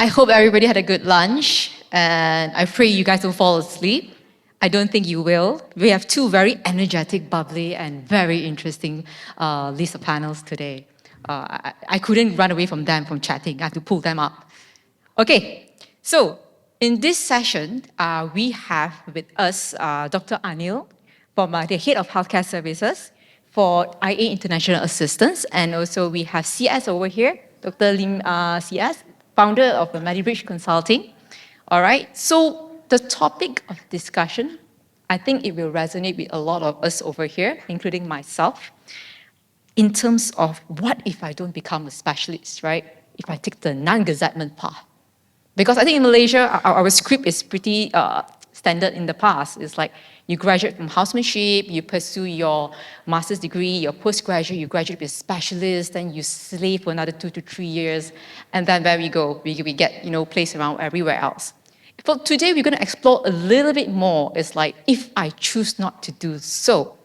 I hope everybody had a good lunch, and I pray you guys don't fall asleep. I don't think you will. We have two very energetic, bubbly, and very interesting list of panels today. I couldn't run away from them from chatting. I had to pull them up. Okay, so in this session, we have with us Dr. Aneil, from the Head of Healthcare Services for IA International Assistance, and also we have CS over here, Dr. Lim CS, founder of the Medirydge Consulting. All right, so the topic of discussion, I think it will resonate with a lot of us over here, including myself, in terms of what if I don't become a specialist, right? If I take the non-gazettement path. Because I think in Malaysia, our script is pretty standard in the past. It's like you graduate from housemanship, you pursue your master's degree, your postgraduate, you graduate with a specialist, then you slave for another 2 to 3 years, and then there we go. We get placed around everywhere else. But today we're going to explore a little bit more. It's like, if I choose not to do so,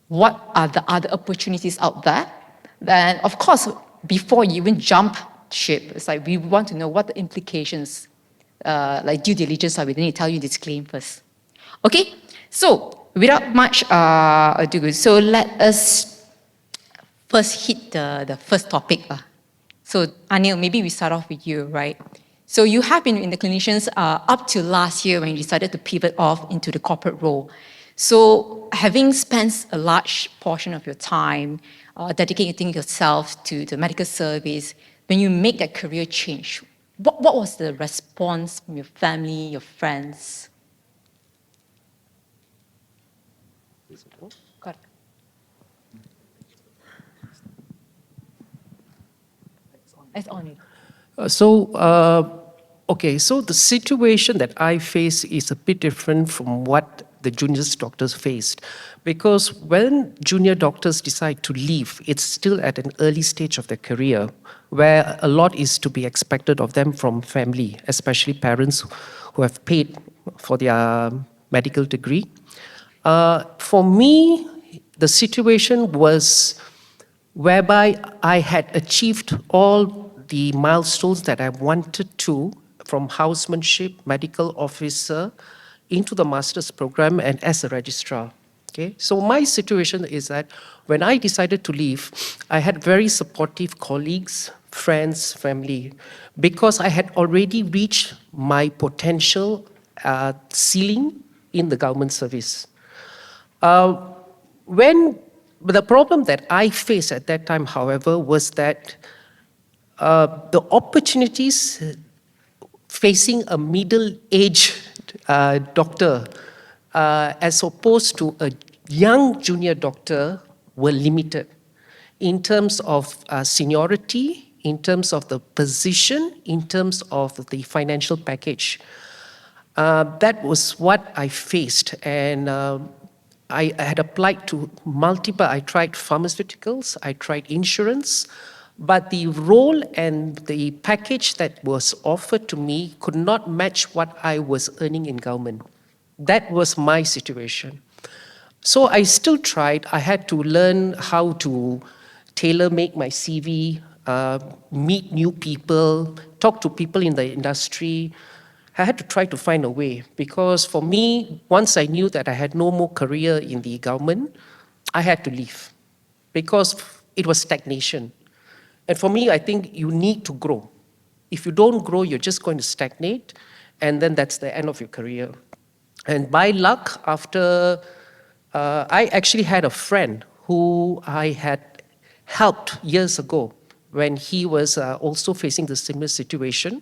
what are the other opportunities out there? Then, of course, before you even jump ship, it's like we want to know what the implications, like due diligence are. We need to tell you this claim first. Okay, so without much ado, so let us first hit the first topic. So Aneil, maybe we start off with you, right? So you have been in the clinicians up to last year when you decided to pivot off into the corporate role. So having spent a large portion of your time dedicating yourself to the medical service, when you make that career change, what was the response from your family, your friends? Got it. It's on. Okay, so the situation that I face is a bit different from what the junior doctors faced. Because when junior doctors decide to leave, it's still at an early stage of their career, where a lot is to be expected of them from family, especially parents who have paid for their medical degree. For me, the situation was whereby I had achieved all the milestones that I wanted to, from housemanship, medical officer, into the master's program and as a registrar. Okay? So my situation is that when I decided to leave, I had very supportive colleagues, friends, family, because I had already reached my potential ceiling in the government service. The problem that I faced at that time, however, was that the opportunities facing a middle-aged doctor as opposed to a young junior doctor were limited in terms of seniority, in terms of the position, in terms of the financial package. That was what I faced, and I had applied to multiple. I tried pharmaceuticals, I tried insurance, but the role and the package that was offered to me could not match what I was earning in government. That was my situation. So I still tried. I had to learn how to tailor-make my CV, meet new people, talk to people in the industry. I had to try to find a way, because for me, once I knew that I had no more career in the government, I had to leave, because it was stagnation. And for me, I think you need to grow. If you don't grow, you're just going to stagnate, and then that's the end of your career. And by luck, after I actually had a friend who I had helped years ago when he was also facing the similar situation.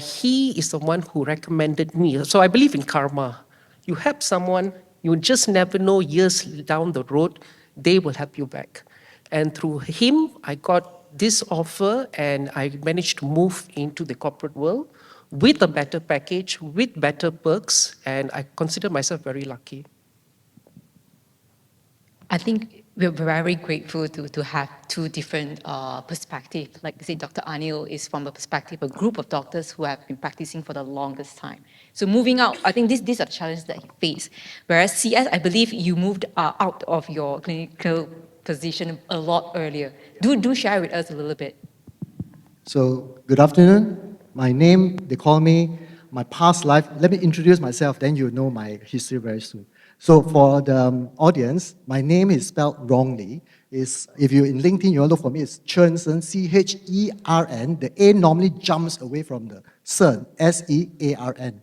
He is the one who recommended me. So I believe in karma. You help someone, you just never know, years down the road, they will help you back. And through him, I got this offer, and I managed to move into the corporate world with a better package, with better perks, and I consider myself very lucky. I think we're very grateful to have two different perspectives. Like I say, Dr. Aneil is from the perspective of a group of doctors who have been practicing for the longest time. So moving out, I think these are the challenges that he faced. Whereas CS, I believe you moved out of your clinical position a lot earlier. Do share with us a little bit. So good afternoon. My name, they call me, my past life. Let me introduce myself, then you'll know my history very soon. So for the audience, my name is spelled wrongly. If you're in LinkedIn, you want to look for me, it's Chearn, Chern. The A normally jumps away from the Sern, Searn.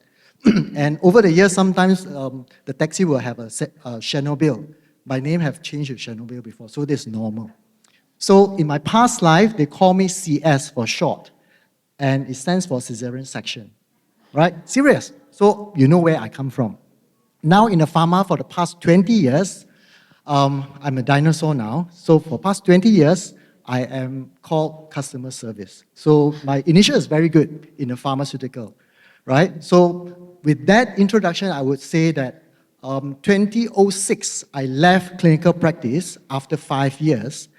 And over the years, sometimes the taxi will have a Chernobyl. My name have changed to Chernobyl before, so this is normal. So in my past life, they call me CS for short, and it stands for cesarean section, right? Serious. So you know where I come from. Now in the pharma for the past 20 years, I'm a dinosaur now. So for past 20 years, I am called customer service. So my initial is very good in the pharmaceutical, right? So with that introduction, I would say that 2006, I left clinical practice after 5 years.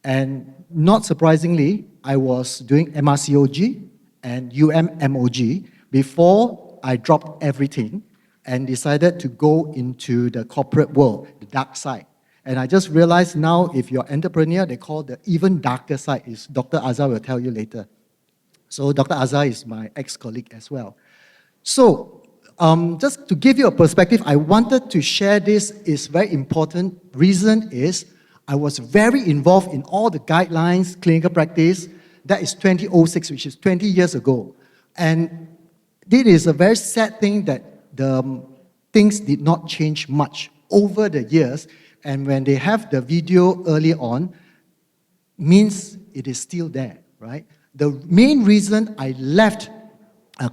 And not surprisingly, I was doing MRCOG and UMMOG before I dropped everything and decided to go into the corporate world, the dark side. And I just realized now, if you're entrepreneur, they call the even darker side, is Dr. Azhar will tell you later. So Dr. Azhar is my ex-colleague as well. So just to give you a perspective, I wanted to share this is very important. Reason is I was very involved in all the guidelines, clinical practice. That is 2006, which is 20 years ago. And this is a very sad thing that the things did not change much over the years. And when they have the video early on, means it is still there, right? The main reason I left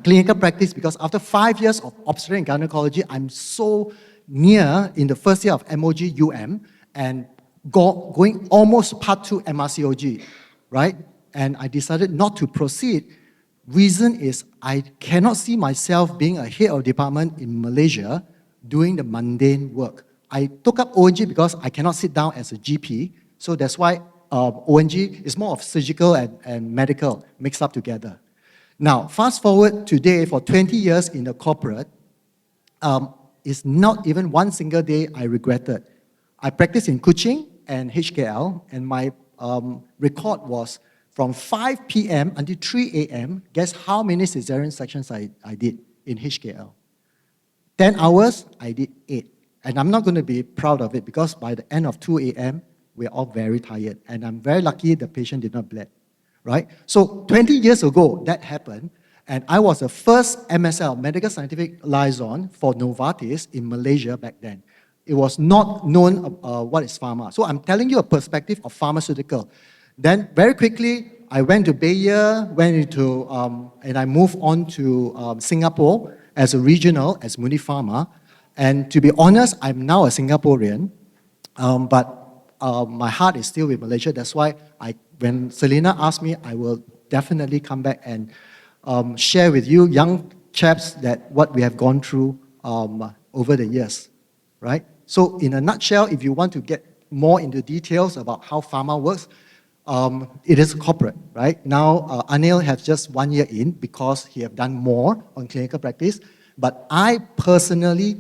clinical practice because after 5 years of obstetrics and gynecology, I'm so near in the first year of MOG UM and going almost part 2 MRCOG, right? And I decided not to proceed. Reason is I cannot see myself being a head of department in Malaysia doing the mundane work. I took up ONG because I cannot sit down as a GP, so that's why ONG is more of surgical and medical mixed up together. Now, fast forward today, for 20 years in the corporate, it's not even one single day I regretted. I practiced in Kuching and HKL, and my record was from 5 p.m. until 3 a.m. Guess how many cesarean sections I did in HKL? 10 hours, I did 8. And I'm not going to be proud of it because by the end of 2 a.m., we're all very tired. And I'm very lucky the patient did not bleed, right? So 20 years ago, that happened. And I was the first MSL, Medical Scientific Liaison, for Novartis in Malaysia back then. It was not known what is pharma. So I'm telling you a perspective of pharmaceutical. Then very quickly, I went to Bayer, and I moved on to Singapore as a regional, as Muni Pharma. And to be honest, I'm now a Singaporean, but my heart is still with Malaysia. That's why when Selena asked me, I will definitely come back and share with you young chaps that what we have gone through over the years, right? So in a nutshell, if you want to get more into details about how pharma works, it is corporate, right? Now, Aneil has just 1 year in because he have done more on clinical practice. But I personally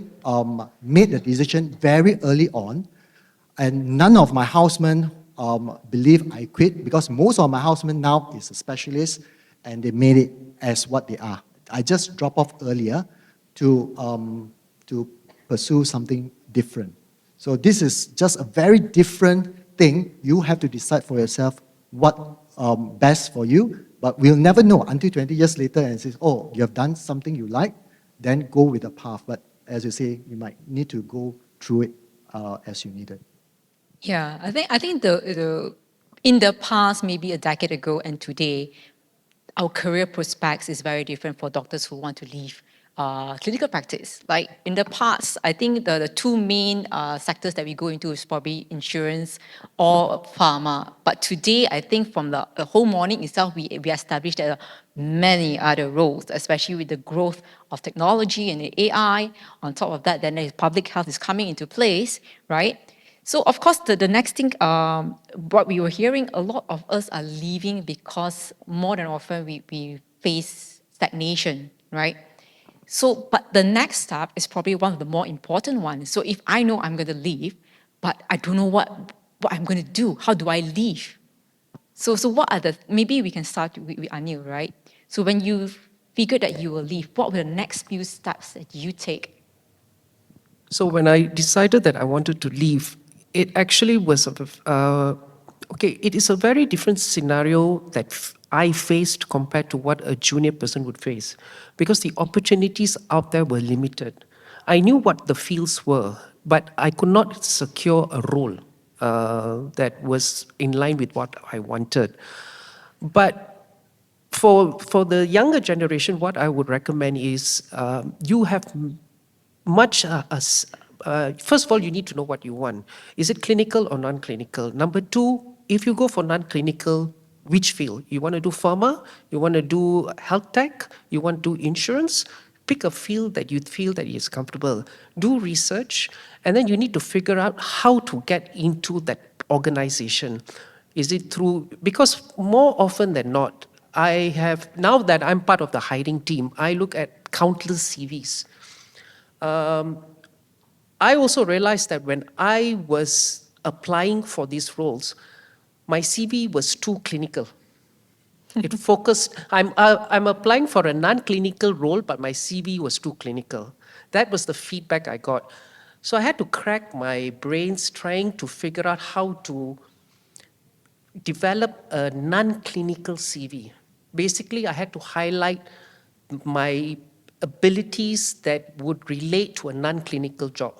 made the decision very early on, and none of my housemen believe I quit because most of my housemen now is a specialist, and they made it as what they are. I just drop off earlier to pursue something different. So this is just a very different thing. You have to decide for yourself what best for you, but we'll never know until 20 years later and say, oh, you have done something you like, then go with the path. But as you say, you might need to go through it as you need it. Yeah, I think the in the past, maybe a decade ago and today, our career prospects is very different for doctors who want to leave clinical practice. Like in the past, I think the two main sectors that we go into is probably insurance or pharma. But today, I think from the whole morning itself, we established that there are many other roles, especially with the growth of technology and the AI. On top of that, then public health is coming into place, right? So of course, the next thing, what we were hearing, a lot of us are leaving because more than often we face stagnation, right? So, but the next step is probably one of the more important ones. So if I know I'm going to leave, but I don't know what I'm going to do, how do I leave? So what are maybe we can start with Aneil, right? So when you figured that you will leave, what were the next few steps that you take? So when I decided that I wanted to leave, it actually was okay. It is a very different scenario that I faced compared to what a junior person would face, because the opportunities out there were limited. I knew what the fields were, but I could not secure a role that was in line with what I wanted. But for the younger generation, what I would recommend is you have much, first of all, you need to know what you want. Is it clinical or non-clinical? Number two, if you go for non-clinical, which field? You want to do pharma? You want to do health tech? You want to do insurance? Pick a field that you feel that is comfortable. Do research, and then you need to figure out how to get into that organization. Is it through, because more often than not, now that I'm part of the hiring team, I look at countless CVs. I also realized that when I was applying for these roles, my CV was too clinical. It focused, I'm applying for a non-clinical role, but my CV was too clinical. That was the feedback I got. So I had to crack my brains trying to figure out how to develop a non-clinical CV. Basically, I had to highlight my abilities that would relate to a non-clinical job.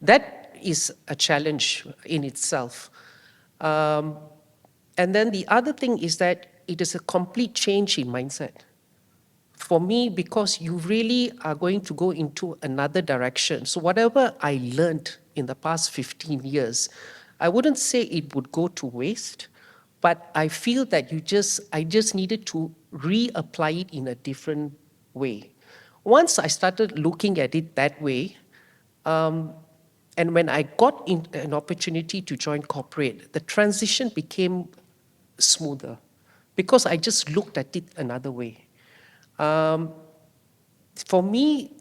That is a challenge in itself. And then the other thing is that it is a complete change in mindset. For me, because you really are going to go into another direction. So whatever I learned in the past 15 years, I wouldn't say it would go to waste, but I feel that I just needed to reapply it in a different way. Once I started looking at it that way, and when I got an opportunity to join corporate, the transition became smoother because I just looked at it another way. For me,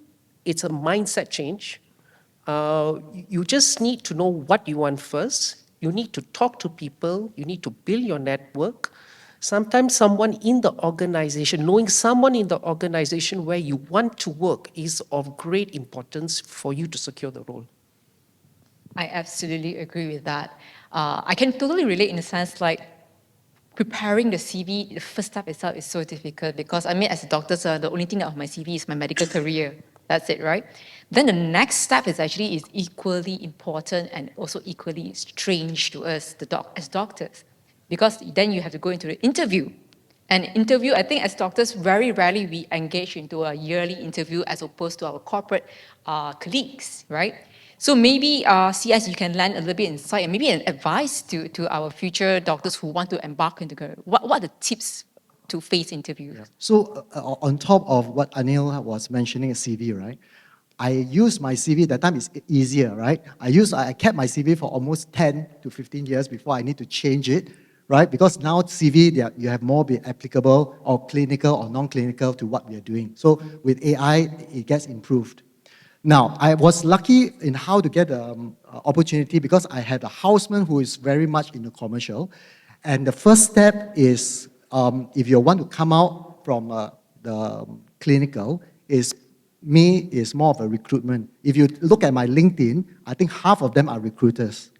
it's a mindset change. You just need to know what you want first. You need to talk to people. You need to build your network. Sometimes someone in the organization, knowing someone in the organization where you want to work is of great importance for you to secure the role. I absolutely agree with that. I can totally relate in the sense like preparing the CV, the first step itself is so difficult because I mean, as a doctor, the only thing on my CV is my medical career. That's it, right? Then the next step is equally important and also equally strange to us, as doctors, because then you have to go into the interview. And interview, I think as doctors, very rarely we engage into a yearly interview as opposed to our corporate colleagues, right? So maybe CS, you can lend a little bit insight and maybe an advice to our future doctors who want to embark into career. What are the tips to face interviews? Yeah. So on top of what Aneil was mentioning, a CV, right? I use my CV, that time is easier, right? I kept my CV for almost 10 to 15 years before I need to change it, right? Because now CV, you have more be applicable or clinical or non-clinical to what we are doing. So with AI, it gets improved. Now, I was lucky in how to get the opportunity because I had a houseman who is very much in the commercial. And the first step is, if you want to come out from the clinical, is more of a recruitment. If you look at my LinkedIn, I think half of them are recruiters,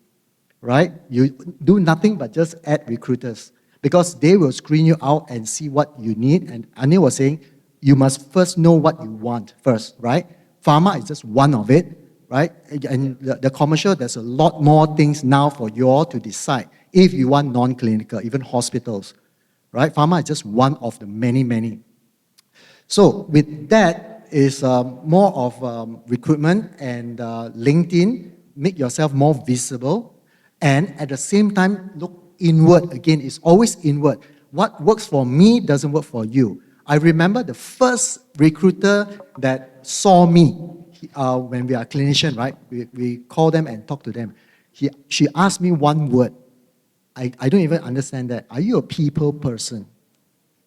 right? You do nothing but just add recruiters because they will screen you out and see what you need. And Aneil was saying, you must first know what you want first, right? Pharma is just one of it, right? And the commercial, there's a lot more things now for you all to decide if you want non-clinical, even hospitals, right? Pharma is just one of the many, many. So with that is more of recruitment and LinkedIn, make yourself more visible, and at the same time, look inward. Again, it's always inward. What works for me doesn't work for you. I remember the first recruiter that saw me when we are clinician, right? We call them and talk to them. She asked me one word. I don't even understand that. Are you a people person?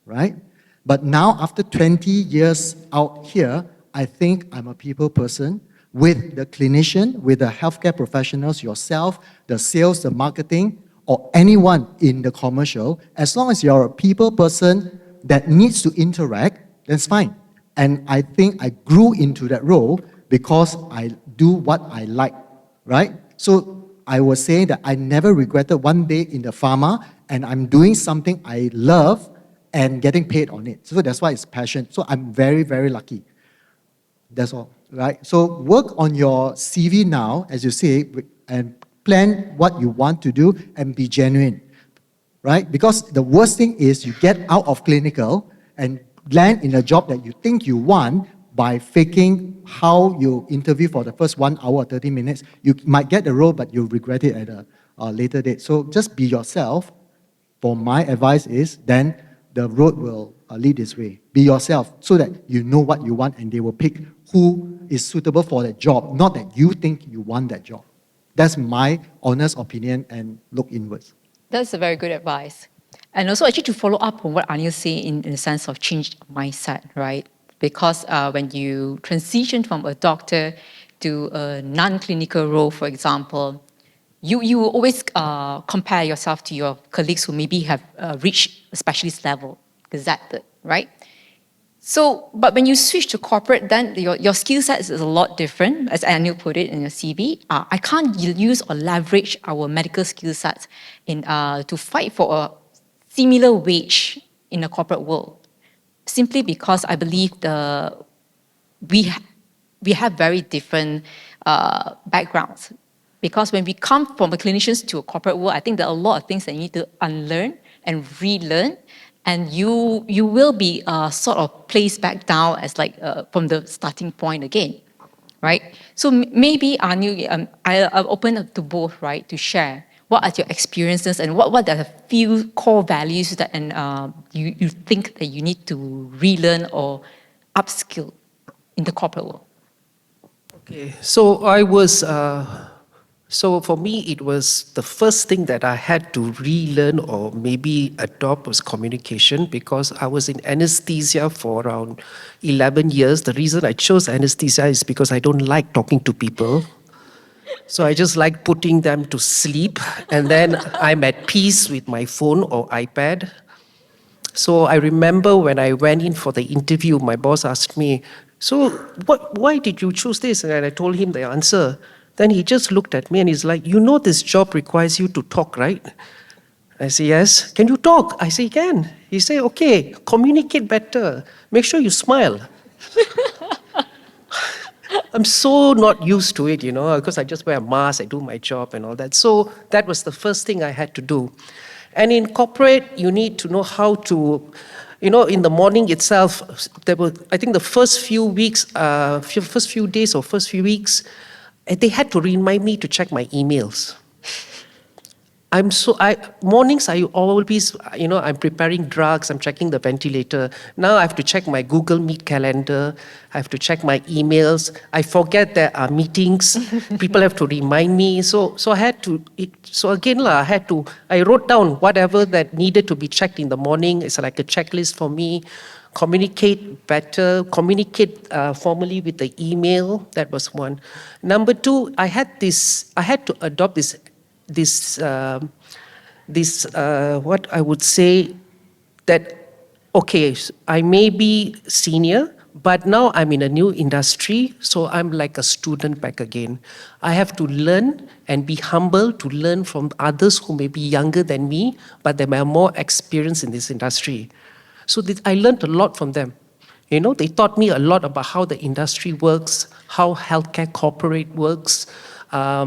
Right? But now, after 20 years out here, I think I'm a people person with the clinician, with the healthcare professionals, yourself, the sales, the marketing, or anyone in the commercial. As long as you're a people person that needs to interact, that's fine. And I think I grew into that role because I do what I like, right? So I was saying that I never regretted one day in the pharma, and I'm doing something I love and getting paid on it. So that's why it's passion. So I'm very, very lucky. That's all, right? So work on your CV now, as you say, and plan what you want to do and be genuine, right? Because the worst thing is you get out of clinical and land in a job that you think you want by faking how you interview for the first 1 hour or 30 minutes. You might get the role, but you'll regret it at a later date. So just be yourself. For my advice is then the road will lead this way. Be yourself so that you know what you want and they will pick who is suitable for that job, not that you think you want that job. That's my honest opinion, and look inwards. That's a very good advice. And also, actually, to follow up on what Aneil said in the sense of changed mindset, right? Because when you transition from a doctor to a non-clinical role, for example, you always compare yourself to your colleagues who maybe have reached a specialist level, gazetted, right? So, but when you switch to corporate, then your skill set is a lot different, as Aneil put it in your CV. I can't use or leverage our medical skill sets to fight for a similar wage in the corporate world, simply because I believe we have very different backgrounds. Because when we come from a clinicians to a corporate world, I think there are a lot of things that you need to unlearn and relearn, and you will be sort of placed back down as like from the starting point again, right? So maybe Aneil, I'll open up to both, right, to share what are your experiences and what are the few core values that you think that you need to relearn or upskill in the corporate world. Okay, so for me, it was the first thing that I had to relearn or maybe adopt was communication, because I was in anesthesia for around 11 years. The reason I chose anesthesia is because I don't like talking to people. So I just like putting them to sleep, and then I'm at peace with my phone or iPad. So I remember when I went in for the interview, my boss asked me, so why did you choose this? And I told him the answer. Then he just looked at me and he's like, you know this job requires you to talk, right? I say, yes. Can you talk? I say, can. He say, okay, communicate better. Make sure you smile. I'm so not used to it, because I just wear a mask, I do my job and all that. So that was the first thing I had to do. And in corporate, you need to know how to, in the morning itself, I think the first few weeks, first few days or first few weeks, they had to remind me to check my emails. Mornings I always, I'm preparing drugs, I'm checking the ventilator. Now I have to check my Google Meet calendar. I have to check my emails. I forget there are meetings. People have to remind me. So I had to, I wrote down whatever that needed to be checked in the morning. It's like a checklist for me. Communicate better, communicate formally with the email. That was one. Number two, I had to adopt what I would say that, okay, I may be senior, but now I'm in a new industry, so I'm like a student back again. I have to learn and be humble to learn from others who may be younger than me, but they may have more experience in this industry. So I learned a lot from them. They taught me a lot about how the industry works, how healthcare corporate works, a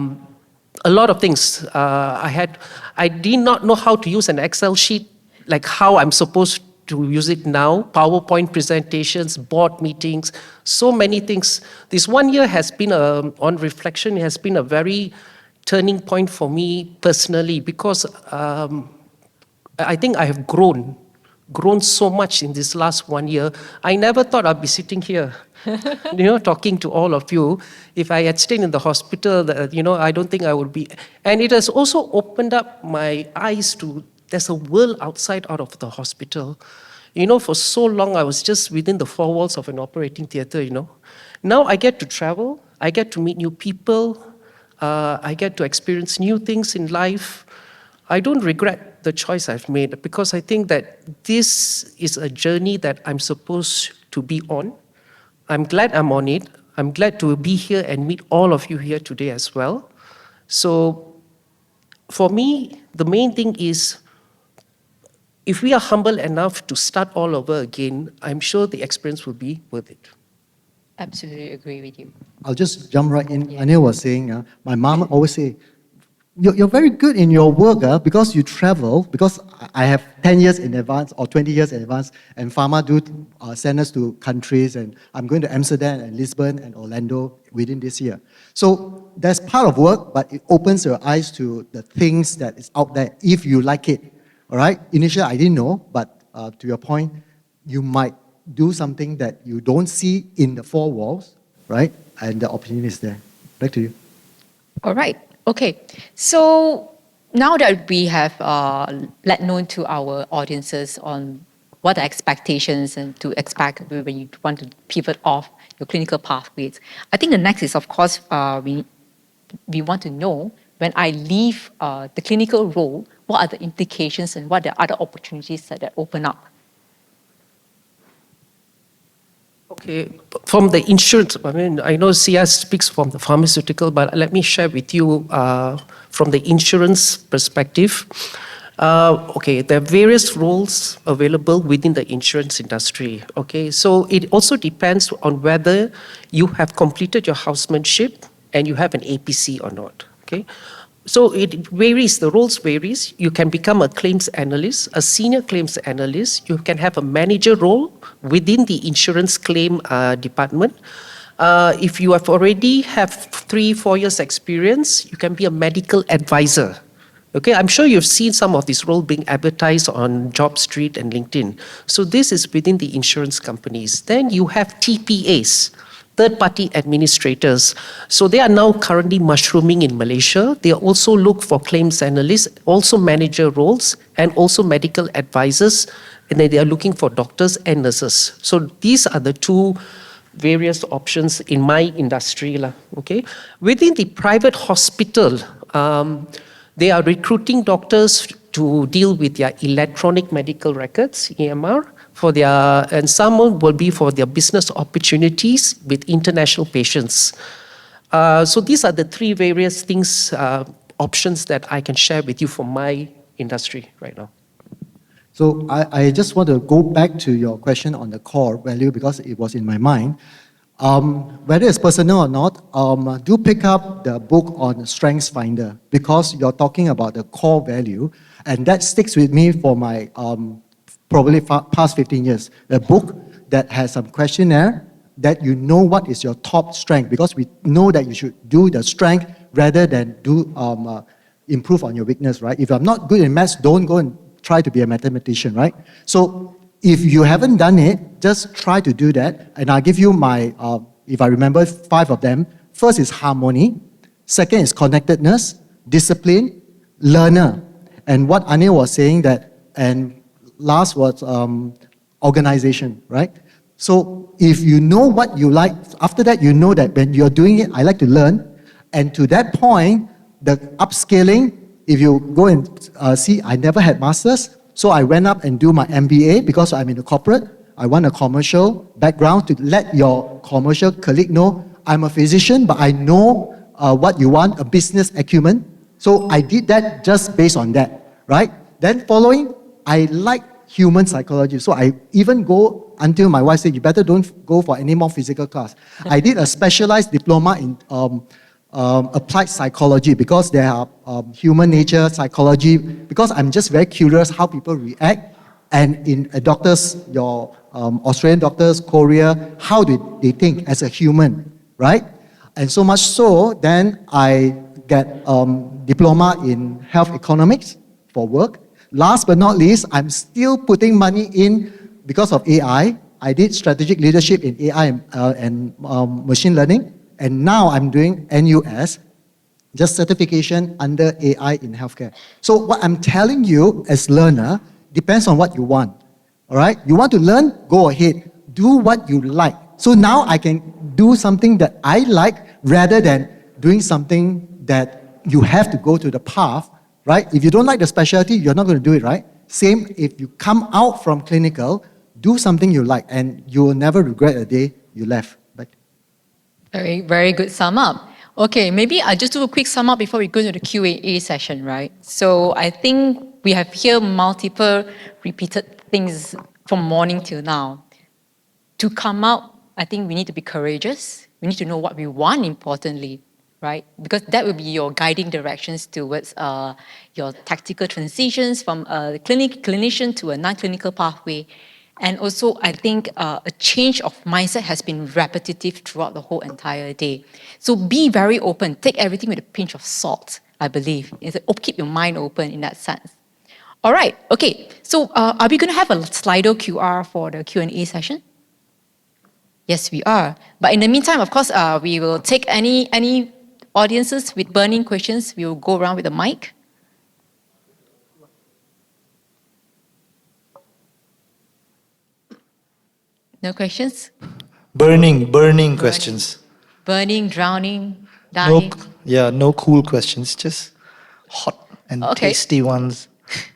lot of things. I did not know how to use an Excel sheet, like how I'm supposed to use it now, PowerPoint presentations, board meetings, so many things. This 1 year has been, on reflection, it has been a very turning point for me personally, because I think I have grown so much in this last 1 year. I never thought I'd be sitting here, talking to all of you. If I had stayed in the hospital, I don't think I would be. And it has also opened up my eyes to, there's a world outside out of the hospital. For so long, I was just within the four walls of an operating theater, Now I get to travel, I get to meet new people, I get to experience new things in life. I don't regret the choice I've made, because I think that this is a journey that I'm supposed to be on. I'm glad I'm on it. I'm glad to be here and meet all of you here today as well. So for me, the main thing is, if we are humble enough to start all over again, I'm sure the experience will be worth it. Absolutely agree with you. I'll just jump right in. Yeah. Aneil was saying, my mom always say, you're very good in your work because you travel, because I have 10 years in advance or 20 years in advance, and Pharma do send us to countries, and I'm going to Amsterdam and Lisbon and Orlando within this year. So that's part of work, but it opens your eyes to the things that is out there if you like it. All right? Initially, I didn't know, but to your point, you might do something that you don't see in the four walls, right? And the opportunity is there. Back to you. All right. Okay. So now that we have let known to our audiences on what the expectations and to expect when you want to pivot off your clinical pathways, I think the next is, of course, we want to know, when I leave the clinical role, what are the implications and what are the other opportunities that open up? Okay, from the insurance, I mean, I know CS speaks from the pharmaceutical, but let me share with you from the insurance perspective. Okay, there are various roles available within the insurance industry. Okay, so it also depends on whether you have completed your housemanship and you have an APC or not. Okay, so it varies, the roles varies. You can become a claims analyst, a senior claims analyst. You can have a manager role within the insurance claim department. If you have already have 3-4 years experience, you can be a medical advisor. Okay, I'm sure you've seen some of these roles being advertised on JobStreet and LinkedIn. So this is within the insurance companies. Then you have TPAs, third-party administrators. So they are now currently mushrooming in Malaysia. They also look for claims analysts, also manager roles, and also medical advisors. And then they are looking for doctors and nurses. So these are the two various options in my industry. Okay? Within the private hospital, they are recruiting doctors to deal with their electronic medical records, EMR, and some will be for their business opportunities with international patients. So these are the three various things, options that I can share with you from my industry right now. So I just want to go back to your question on the core value because it was in my mind. Whether it's personal or not, do pick up the book on Strengths Finder because you're talking about the core value, and that sticks with me for my probably past 15 years. A book that has some questionnaire that you know what is your top strength, because we know that you should do the strength rather than do improve on your weakness, right? If I'm not good in maths, don't go and try to be a mathematician, right? So if you haven't done it, just try to do that. And I'll give you my, if I remember, 5 of them. First is harmony. Second is connectedness, discipline, learner. And what Aneil was saying that, and last was organization, right? So if you know what you like, after that you know that when you're doing it, I like to learn. And to that point, the upscaling, if you go and see, I never had masters, so I went up and do my MBA because I'm in the corporate. I want a commercial background to let your commercial colleague know I'm a physician, but I know what you want, a business acumen. So I did that just based on that, right? Then following, I like human psychology. So I even go until my wife said, you better don't go for any more physical class. I did a specialized diploma in applied psychology because there are human nature, psychology, because I'm just very curious how people react. And in doctors, your Australian doctors, Korea, how do they think as a human, right? And so much so, then I get diploma in health economics for work. Last but not least, I'm still putting money in because of AI. I did strategic leadership in AI and machine learning. And now I'm doing NUS, just certification under AI in healthcare. So what I'm telling you as learner depends on what you want. All right? You want to learn? Go ahead. Do what you like. So now I can do something that I like rather than doing something that you have to go to the path, right? If you don't like the specialty, you're not going to do it, right? Same if you come out from clinical, do something you like, and you will never regret the day you left. But Very, very good sum up. Okay, maybe I'll just do a quick sum up before we go to the Q&A session, right? So I think we have here multiple repeated things from morning till now. To come out, I think we need to be courageous. We need to know what we want, importantly, right? Because that will be your guiding directions towards your tactical transitions from a clinician to a non-clinical pathway. And also, I think a change of mindset has been repetitive throughout the whole entire day. So be very open. Take everything with a pinch of salt, I believe. Keep your mind open in that sense. All right, okay. So are we going to have a Slido QR for the Q&A session? Yes, we are. But in the meantime, of course, we will take any audiences with burning questions. We will go around with the mic. No questions? Burning questions. Burning, drowning, No, dying. no cool questions, just hot and Okay. tasty ones.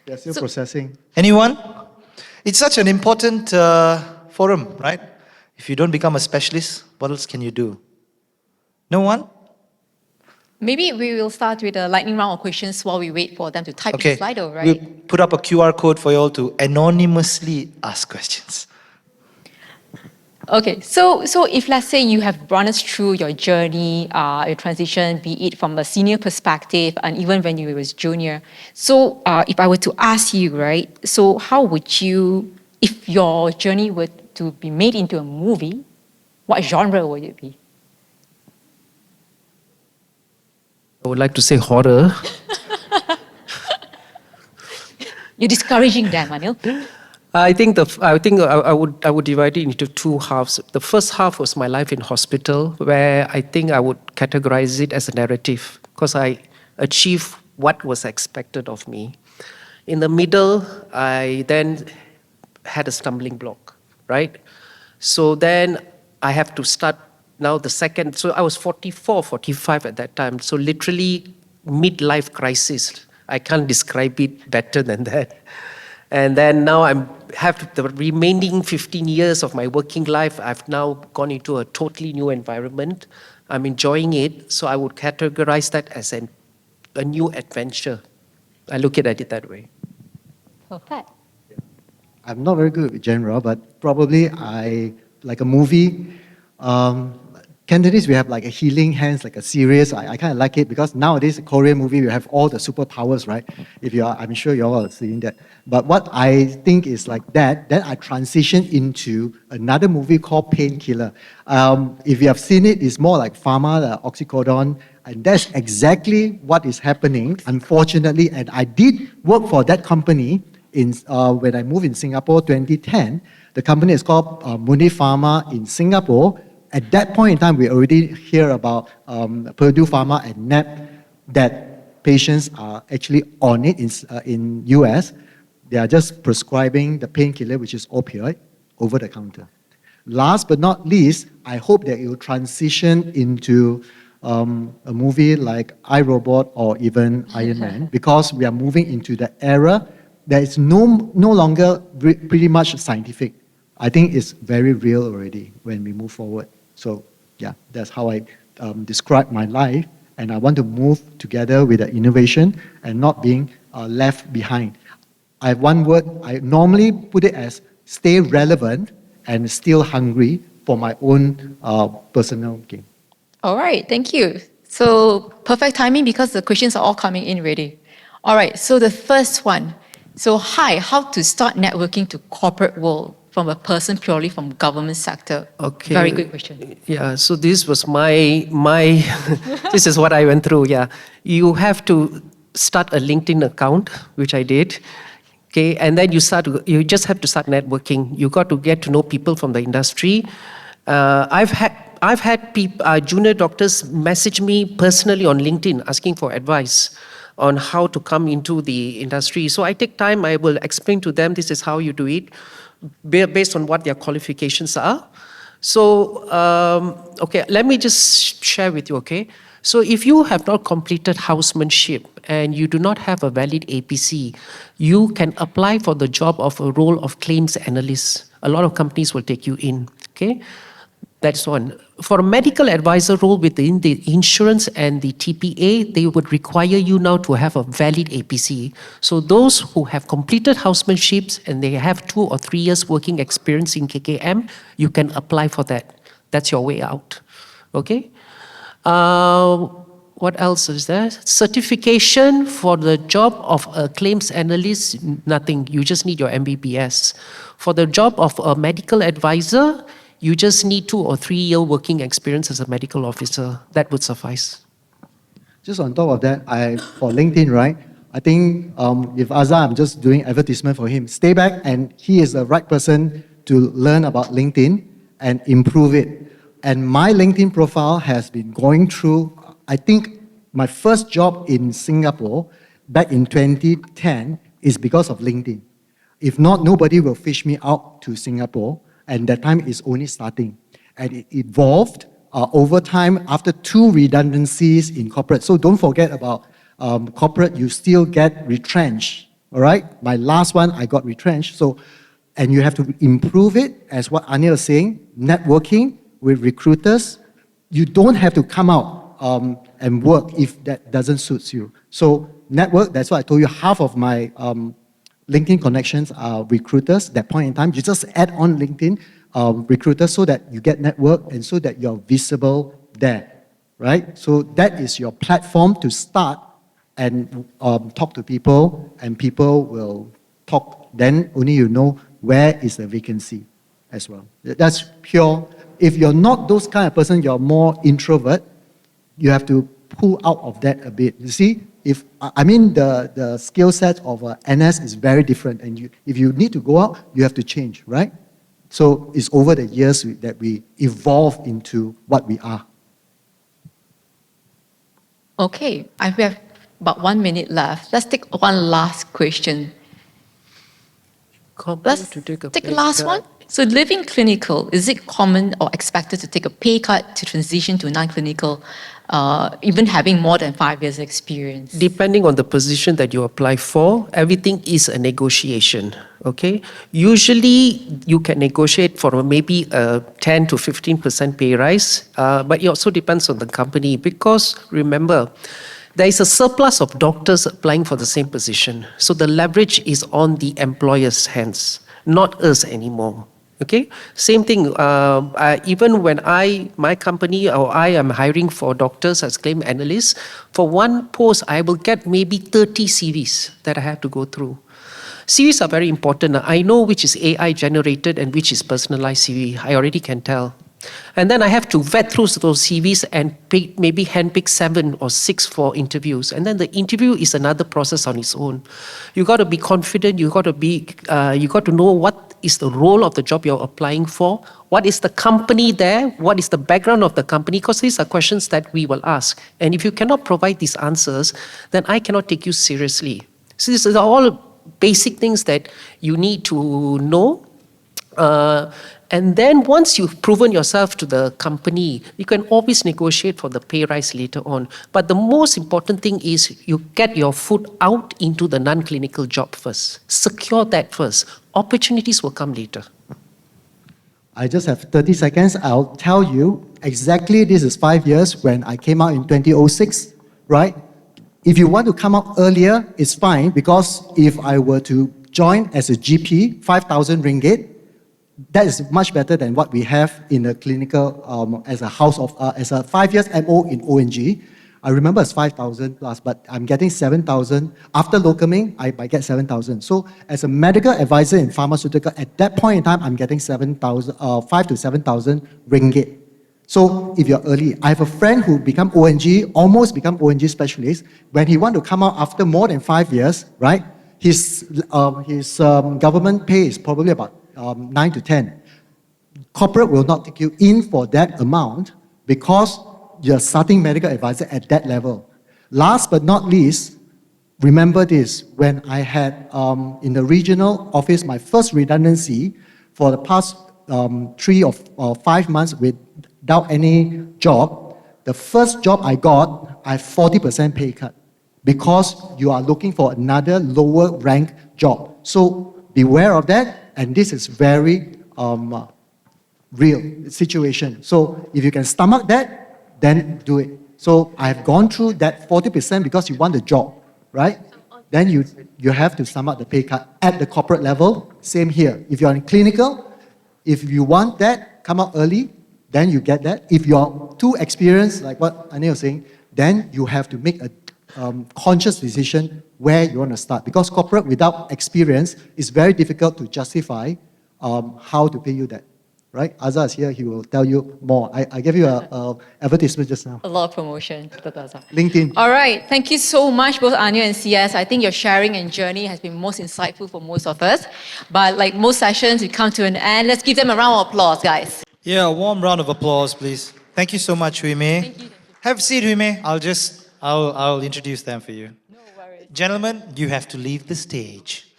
they're still processing. Anyone? It's such an important forum, right? If you don't become a specialist, what else can you do? No one? Maybe we will start with a lightning round of questions while we wait for them to type Okay. in the Slido, right? We'll put up a QR code for you all to anonymously ask questions. Okay, so if let's say you have run us through your journey, your transition, be it from a senior perspective and even when you was junior. So if I were to ask you, right, so how would you, if your journey were to be made into a movie, what genre would it be? I would like to say horror. You're discouraging them, Aneil. I think I would divide it into two halves. The first half was my life in hospital, where I think I would categorize it as a narrative because I achieved what was expected of me. In the middle, I then had a stumbling block, right? So then I have to start now the second. So I was 44, 45 at that time. So literally midlife crisis. I can't describe it better than that. And then now I have the remaining 15 years of my working life. I've now gone into a totally new environment. I'm enjoying it. So I would categorize that as a new adventure. I look at it that way. Perfect. I'm not very good with genre, but probably I like a movie. Cantonese, we have like a Healing Hands, like a series. I kind of like it because nowadays, Korean movie, we have all the superpowers, right? I'm sure you all are seeing that. But what I think is like that, then I transition into another movie called Painkiller. If you have seen it, it's more like pharma, the oxycodone, and that's exactly what is happening, unfortunately. And I did work for that company when I moved in Singapore 2010. The company is called Moorthy Pharma in Singapore. At that point in time, we already hear about Purdue Pharma and NAP that patients are actually on it in US. They are just prescribing the painkiller, which is opioid, over the counter. Last but not least, I hope that it will transition into a movie like iRobot or even Iron Man, because we are moving into the era that is no longer pretty much scientific. I think it's very real already when we move forward. So yeah, that's how I describe my life. And I want to move together with the innovation and not being left behind. I have one word, I normally put it as stay relevant and still hungry for my own personal gain. All right, thank you. So perfect timing because the questions are all coming in ready. All right, so the first one. So how to start networking to corporate world from a person purely from government sector? Okay. Very good question. Yeah, so this was my this is what I went through, yeah. You have to start a LinkedIn account, which I did. Okay, and then you just have to start networking. You got to get to know people from the industry. I've had junior doctors message me personally on LinkedIn asking for advice on how to come into the industry. So I take time, I will explain to them, this is how you do it, based on what their qualifications are. So, okay, let me just share with you, okay? So if you have not completed housemanship and you do not have a valid APC, you can apply for the job of a role of claims analyst. A lot of companies will take you in, okay? That's one. For a medical advisor role within the insurance and the TPA, they would require you now to have a valid APC. So those who have completed housemanships and they have 2 or 3 years working experience in KKM, you can apply for that. That's your way out, okay? What else is there? Certification for the job of a claims analyst, nothing. You just need your MBBS. For the job of a medical advisor, you just need 2 or 3 year working experience as a medical officer. That would suffice. Just on top of that, for LinkedIn, right? I think if Azhar, I'm just doing advertisement for him. Stay back, and he is the right person to learn about LinkedIn and improve it. And my LinkedIn profile has been going through, I think my first job in Singapore back in 2010 is because of LinkedIn. If not, nobody will fish me out to Singapore. And that time is only starting. And it evolved over time after 2 redundancies in corporate. So don't forget about corporate, you still get retrenched, all right? My last one, I got retrenched. So, and you have to improve it, as what Aneil is saying, networking with recruiters. You don't have to come out and work if that doesn't suit you. So network, that's why I told you half of my LinkedIn connections are recruiters. That point in time, you just add on LinkedIn recruiters so that you get network and so that you're visible there, right? So that is your platform to start and talk to people, and people will talk. Then only you know where is the vacancy as well. That's pure. If you're not those kind of person, you're more introvert, you have to pull out of that a bit. You see, the skill set of NS is very different, and if you need to go out, you have to change, right? So it's over the years that we evolve into what we are. Okay, we have about 1 minute left. Let's take one last question. Let's take the last one. So living clinical, is it common or expected to take a pay cut to transition to non-clinical, even having more than 5 years experience? Depending on the position that you apply for, everything is a negotiation, okay? Usually, you can negotiate for maybe a 10 to 15% pay rise, but it also depends on the company, because remember, there is a surplus of doctors applying for the same position. So the leverage is on the employer's hands, not us anymore. Okay, same thing. Even when my company or I am hiring for doctors as claim analysts, for one post I will get maybe 30 CVs that I have to go through. CVs are very important. I know which is AI generated and which is personalized CV. I already can tell. And then I have to vet through those CVs and maybe handpick 7 or 6 for interviews. And then the interview is another process on its own. You got to be confident. You got to know what is the role of the job you're applying for. What is the company there? What is the background of the company? Because these are questions that we will ask. And if you cannot provide these answers, then I cannot take you seriously. So these are all basic things that you need to know. And then once you've proven yourself to the company, you can always negotiate for the pay rise later on. But the most important thing is you get your foot out into the non-clinical job first. Secure that first. Opportunities will come later. I just have 30 seconds. I'll tell you exactly, this is 5 years when I came out in 2006, right? If you want to come out earlier, it's fine, because if I were to join as a GP, 5,000 ringgit, that is much better than what we have in the clinical as a 5 years MO in ONG. I remember it's 5,000 plus, but I'm getting 7,000. After locuming, I might get 7,000. So as a medical advisor in pharmaceutical, at that point in time, I'm getting 5 to 7,000 ringgit. So if you're early, I have a friend who become ONG, almost become ONG specialist. When he want to come out after more than 5 years, right? His government pay is probably about 9 to 10. Corporate will not take you in for that amount because you're starting medical advisor at that level. Last but not least, remember this, when I had in the regional office my first redundancy for the past 3 or 5 months without any job, the first job I got, I have 40% pay cut because you are looking for another lower rank job. So beware of that. And this is very real situation. So if you can stomach that, then do it. So I've gone through that 40% because you want the job, right? Then you have to stomach the pay cut at the corporate level. Same here. If you're in clinical, if you want that, come out early, then you get that. If you're too experienced, like what Aneil was saying, then you have to make a conscious decision where you want to start. Because corporate without experience is very difficult to justify how to pay you that. Right? Azhar is here, he will tell you more. I gave you an advertisement just now. A lot of promotion, Dr. Azhar. LinkedIn. All right, thank you so much, both Anya and CS. I think your sharing and journey has been most insightful for most of us. But like most sessions, we come to an end. Let's give them a round of applause, guys. Yeah, a warm round of applause, please. Thank you so much, Hui Mei. Thank you. Have a seat, Hui Mei. I'll introduce them for you. No worries. Gentlemen, you have to leave the stage.